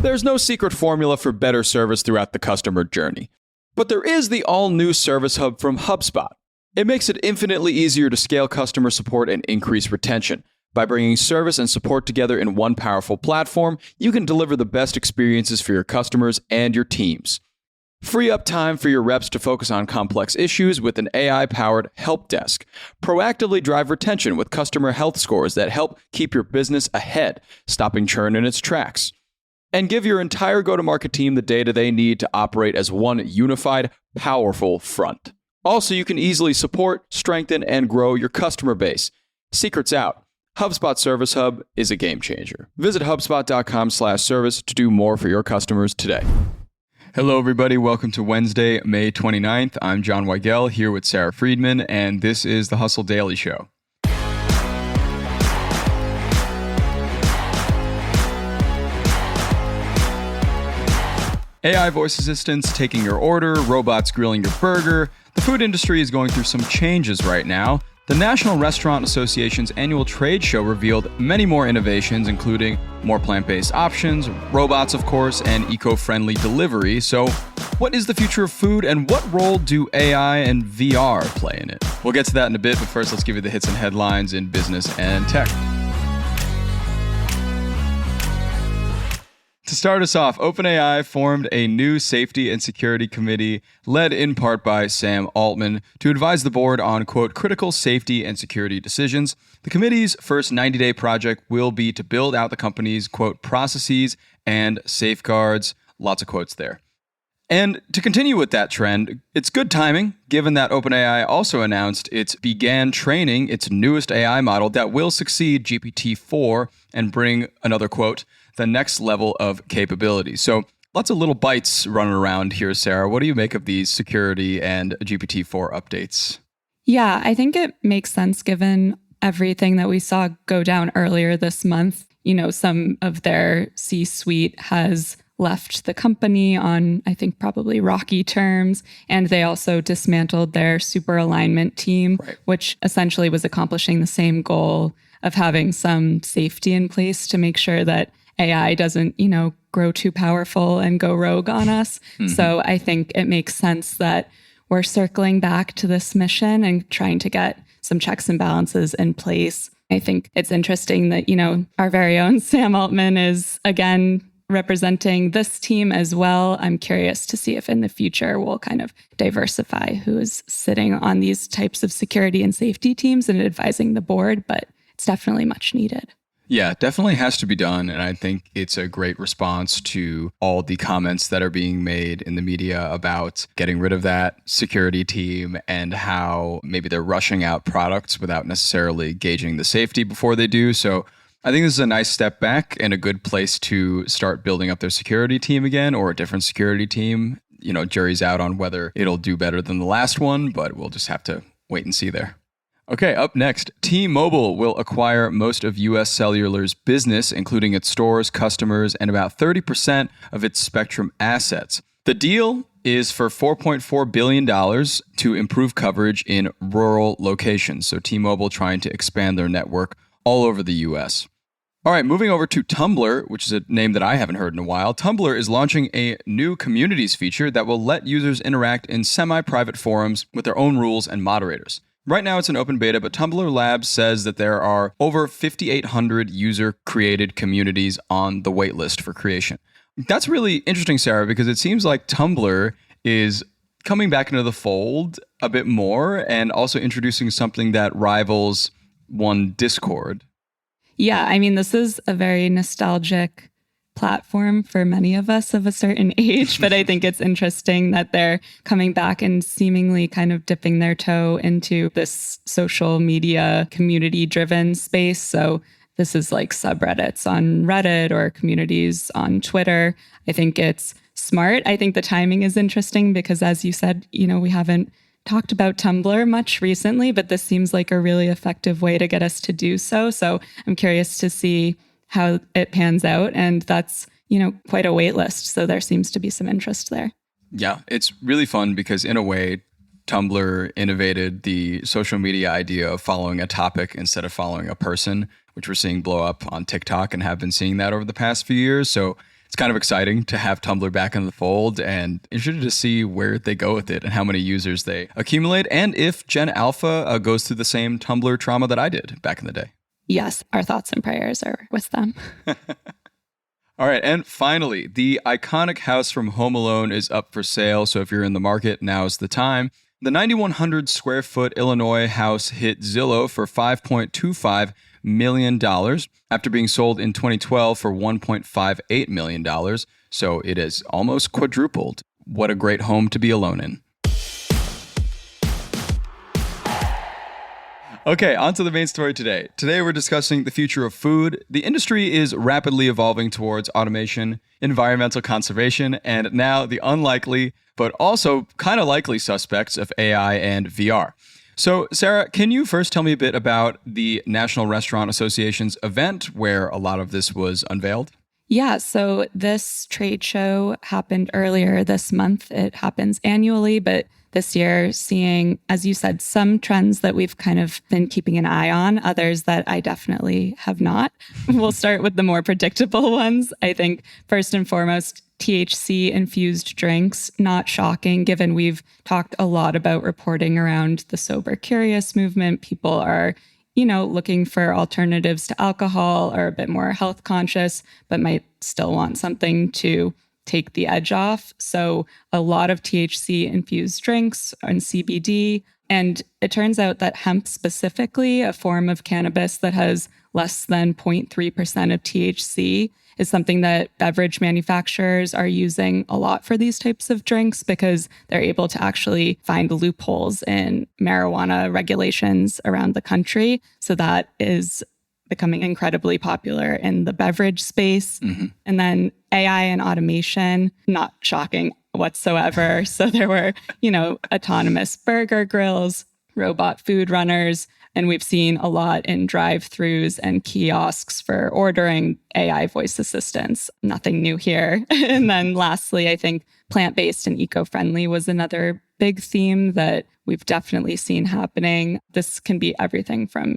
There's no secret formula for better service throughout the customer journey. But there is the all-new Service Hub from HubSpot. It makes it infinitely easier to scale customer support and increase retention. By bringing service and support together in one powerful platform, you can deliver the best experiences for your customers and your teams. Free up time for your reps to focus on complex issues with an AI-powered help desk. Proactively drive retention with customer health scores that help keep your business ahead, stopping churn in its tracks. And give your entire go-to-market team the data they need to operate as one unified, powerful front. Also, you can easily support, strengthen, and grow your customer base. Secrets out. HubSpot Service Hub is a game changer. Visit HubSpot.com/service to do more for your customers today. Hello, everybody. Welcome to Wednesday, May 29th. I'm John Weigell here with Sara Friedman, and this is the Hustle Daily Show. AI voice assistants taking your order, robots grilling your burger. The food industry is going through some changes right now. The National Restaurant Association's annual trade show revealed many more innovations, including more plant-based options, robots, of course, and eco-friendly delivery. So, what is the future of food, and what role do AI and VR play in it? We'll get to that in a bit, but first let's give you the hits and headlines in business and tech. To start us off, OpenAI formed a new safety and security committee, led in part by Sam Altman, to advise the board on, quote, critical safety and security decisions. The committee's first 90-day project will be to build out the company's, quote, processes and safeguards. Lots of quotes there. And to continue with that trend, it's good timing, given that OpenAI also announced it began training its newest AI model that will succeed GPT-4 and bring, another quote, the next level of capability. So lots of little bites running around here, Sara. What do you make of these security and GPT-4 updates? Yeah, I think it makes sense given everything that we saw go down earlier this month. You know, some of their C-suite has left the company on, I think, probably rocky terms. And they also dismantled their super alignment team, right, which essentially was accomplishing the same goal of having some safety in place to make sure that AI doesn't, grow too powerful and go rogue on us. Mm-hmm. So I think it makes sense that we're circling back to this mission and trying to get some checks and balances in place. I think it's interesting that, our very own Sam Altman is, again, representing this team as well. I'm curious to see if in the future we'll kind of diversify who is sitting on these types of security and safety teams and advising the board, but it's definitely much needed. Yeah, definitely has to be done. And I think it's a great response to all the comments that are being made in the media about getting rid of that security team and how maybe they're rushing out products without necessarily gauging the safety before they do. So I think this is a nice step back and a good place to start building up their security team again, or a different security team. Jury's out on whether it'll do better than the last one, but we'll just have to wait and see there. Okay, up next, T-Mobile will acquire most of U.S. Cellular's business, including its stores, customers, and about 30% of its spectrum assets. The deal is for $4.4 billion to improve coverage in rural locations. So T-Mobile trying to expand their network all over the U.S. All right, moving over to Tumblr, which is a name that I haven't heard in a while. Tumblr is launching a new communities feature that will let users interact in semi-private forums with their own rules and moderators. Right now, it's an open beta, but Tumblr Labs says that there are over 5,800 user-created communities on the waitlist for creation. That's really interesting, Sara, because it seems like Tumblr is coming back into the fold a bit more and also introducing something that rivals one Discord. Yeah, I mean, this is a very nostalgic platform for many of us of a certain age, but I think it's interesting that they're coming back and seemingly kind of dipping their toe into this social media community-driven space. So this is like subreddits on Reddit or communities on Twitter. I think it's smart. I think the timing is interesting because, as you said, we haven't talked about Tumblr much recently, but this seems like a really effective way to get us to do so. So I'm curious to see how it pans out. And that's, quite a wait list. So there seems to be some interest there. Yeah, it's really fun because in a way, Tumblr innovated the social media idea of following a topic instead of following a person, which we're seeing blow up on TikTok and have been seeing that over the past few years. So it's kind of exciting to have Tumblr back in the fold and interested to see where they go with it and how many users they accumulate and if Gen Alpha goes through the same Tumblr trauma that I did back in the day. Yes, our thoughts and prayers are with them. All right. And finally, the iconic house from Home Alone is up for sale. So if you're in the market, now's the time. The 9,100 square foot Illinois house hit Zillow for $5.25 million after being sold in 2012 for $1.58 million. So it has almost quadrupled. What a great home to be alone in. Okay, on to the main story today. Today we're discussing the future of food. The industry is rapidly evolving towards automation, environmental conservation, and now the unlikely, but also kind of likely suspects of AI and VR. So, Sara, can you first tell me a bit about the National Restaurant Association's event where a lot of this was unveiled? Yeah, so this trade show happened earlier this month. It happens annually, but this year seeing, as you said, some trends that we've kind of been keeping an eye on, others that I definitely have not. We'll start with the more predictable ones. I think first and foremost, THC infused drinks, not shocking given we've talked a lot about reporting around the sober curious movement. People are looking for alternatives to alcohol, or a bit more health conscious, but might still want something to take the edge off. So a lot of THC infused drinks and CBD. And it turns out that hemp specifically, a form of cannabis that has less than 0.3% of THC, is something that beverage manufacturers are using a lot for these types of drinks because they're able to actually find loopholes in marijuana regulations around the country. So that is becoming incredibly popular in the beverage space. Mm-hmm. And then AI and automation, not shocking whatsoever. So there were, autonomous burger grills, robot food runners, and we've seen a lot in drive-thrus and kiosks for ordering AI voice assistants. Nothing new here. And then lastly, I think plant-based and eco-friendly was another big theme that we've definitely seen happening. This can be everything from,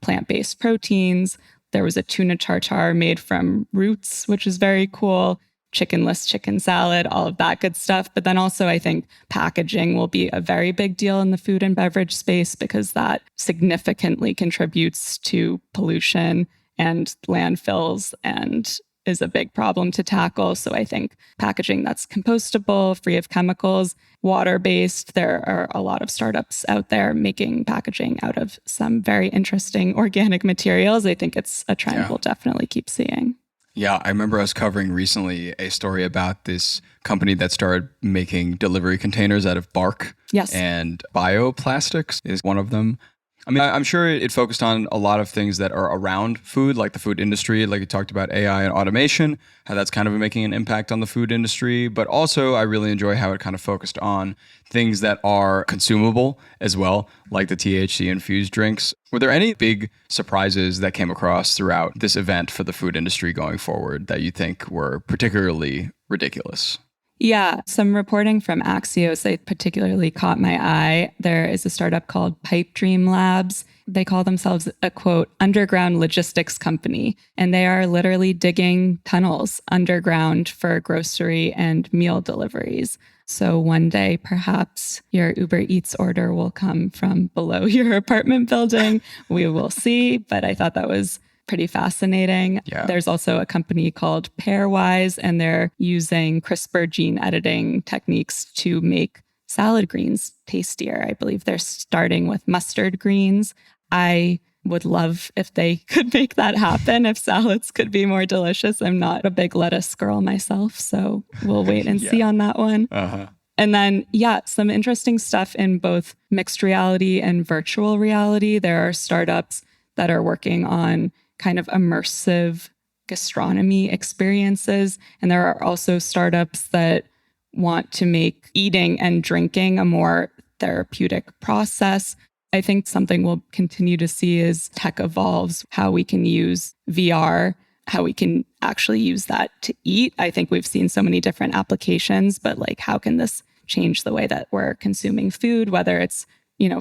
plant-based proteins. There was a tuna tartare made from roots, which is very cool. Chickenless chicken salad, all of that good stuff. But then also I think packaging will be a very big deal in the food and beverage space because that significantly contributes to pollution and landfills and is a big problem to tackle. So I think packaging that's compostable, free of chemicals, water-based. There are a lot of startups out there making packaging out of some very interesting organic materials. I think it's a trend we'll definitely keep seeing. Yeah, I remember us covering recently a story about this company that started making delivery containers out of bark. Yes. And bioplastics is one of them. I mean, I'm sure it focused on a lot of things that are around food, like the food industry, like you talked about AI and automation, how that's kind of making an impact on the food industry. But also, I really enjoy how it kind of focused on things that are consumable as well, like the THC-infused drinks. Were there any big surprises that came across throughout this event for the food industry going forward that you think were particularly ridiculous? Yeah, some reporting from Axios that particularly caught my eye. There is a startup called Pipe Dream Labs. They call themselves a, quote, underground logistics company, and they are literally digging tunnels underground for grocery and meal deliveries. So one day, perhaps your Uber Eats order will come from below your apartment building. We will see, but I thought that was pretty fascinating. Yeah. There's also a company called Pairwise, and they're using CRISPR gene editing techniques to make salad greens tastier. I believe they're starting with mustard greens. I would love if they could make that happen, if salads could be more delicious. I'm not a big lettuce girl myself, so we'll wait and see on that one. Uh-huh. And then, some interesting stuff in both mixed reality and virtual reality. There are startups that are working on kind of immersive gastronomy experiences. And there are also startups that want to make eating and drinking a more therapeutic process. I think something we'll continue to see as tech evolves, how we can use VR, how we can actually use that to eat. I think we've seen so many different applications, but how can this change the way that we're consuming food, whether it's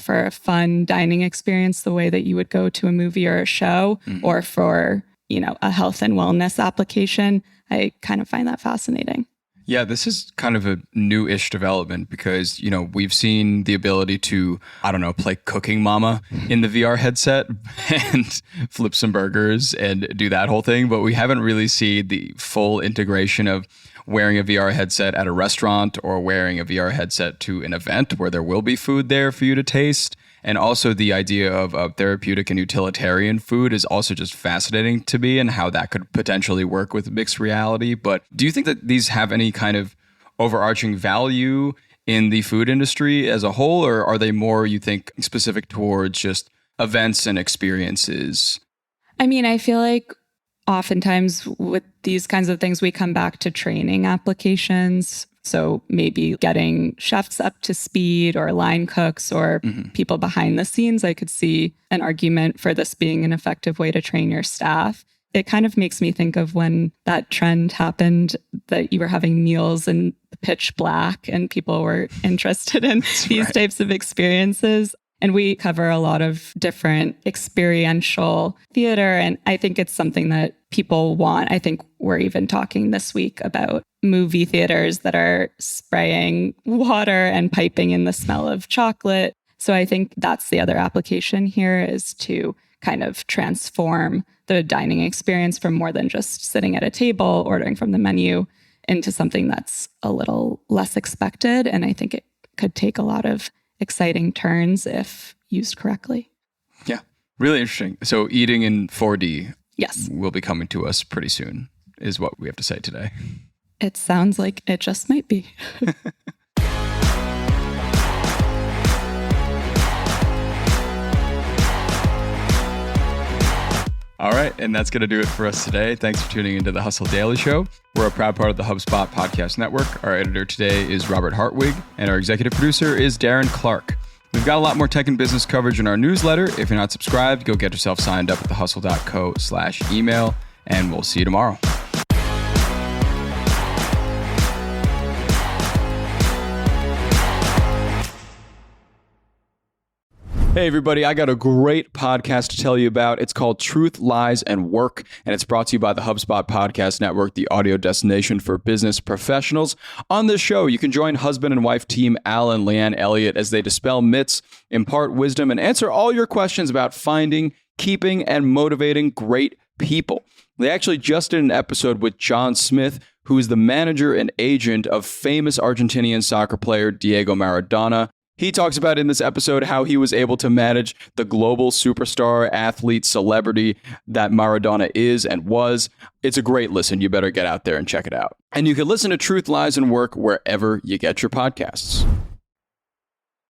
for a fun dining experience, the way that you would go to a movie or a show, or for, a health and wellness application. I kind of find that fascinating. Yeah, this is kind of a new-ish development because, we've seen the ability to, play Cooking Mama in the VR headset and flip some burgers and do that whole thing. But we haven't really seen the full integration of wearing a VR headset at a restaurant or wearing a VR headset to an event where there will be food there for you to taste. And also the idea of therapeutic and utilitarian food is also just fascinating to me and how that could potentially work with mixed reality. But do you think that these have any kind of overarching value in the food industry as a whole, or are they more, you think, specific towards just events and experiences? I mean, I feel like oftentimes with these kinds of things, we come back to training applications. So maybe getting chefs up to speed or line cooks or people behind the scenes. I could see an argument for this being an effective way to train your staff. It kind of makes me think of when that trend happened that you were having meals in pitch black and people were interested in these types of experiences. And we cover a lot of different experiential theater. And I think it's something that people want. I think we're even talking this week about movie theaters that are spraying water and piping in the smell of chocolate. So I think that's the other application here, is to kind of transform the dining experience from more than just sitting at a table, ordering from the menu, into something that's a little less expected. And I think it could take a lot of exciting turns if used correctly. Yeah, really interesting. So eating in 4D yes, will be coming to us pretty soon, is what we have to say today. It sounds like it just might be. All right, and that's going to do it for us today. Thanks for tuning into the Hustle Daily Show. We're a proud part of the HubSpot Podcast Network. Our editor today is Robert Hartwig, and our executive producer is Darren Clark. We've got a lot more tech and business coverage in our newsletter. If you're not subscribed, go get yourself signed up at thehustle.co/email, and we'll see you tomorrow. Hey, everybody, I got a great podcast to tell you about. It's called Truth, Lies, and Work, and it's brought to you by the HubSpot Podcast Network, the audio destination for business professionals. On this show, you can join husband and wife team Al and Leanne Elliott as they dispel myths, impart wisdom, and answer all your questions about finding, keeping, and motivating great people. They actually just did an episode with John Smith, who is the manager and agent of famous Argentinian soccer player Diego Maradona. He talks about in this episode how he was able to manage the global superstar, athlete, celebrity that Maradona is and was. It's a great listen. You better get out there and check it out. And you can listen to Truth, Lies, and Work wherever you get your podcasts.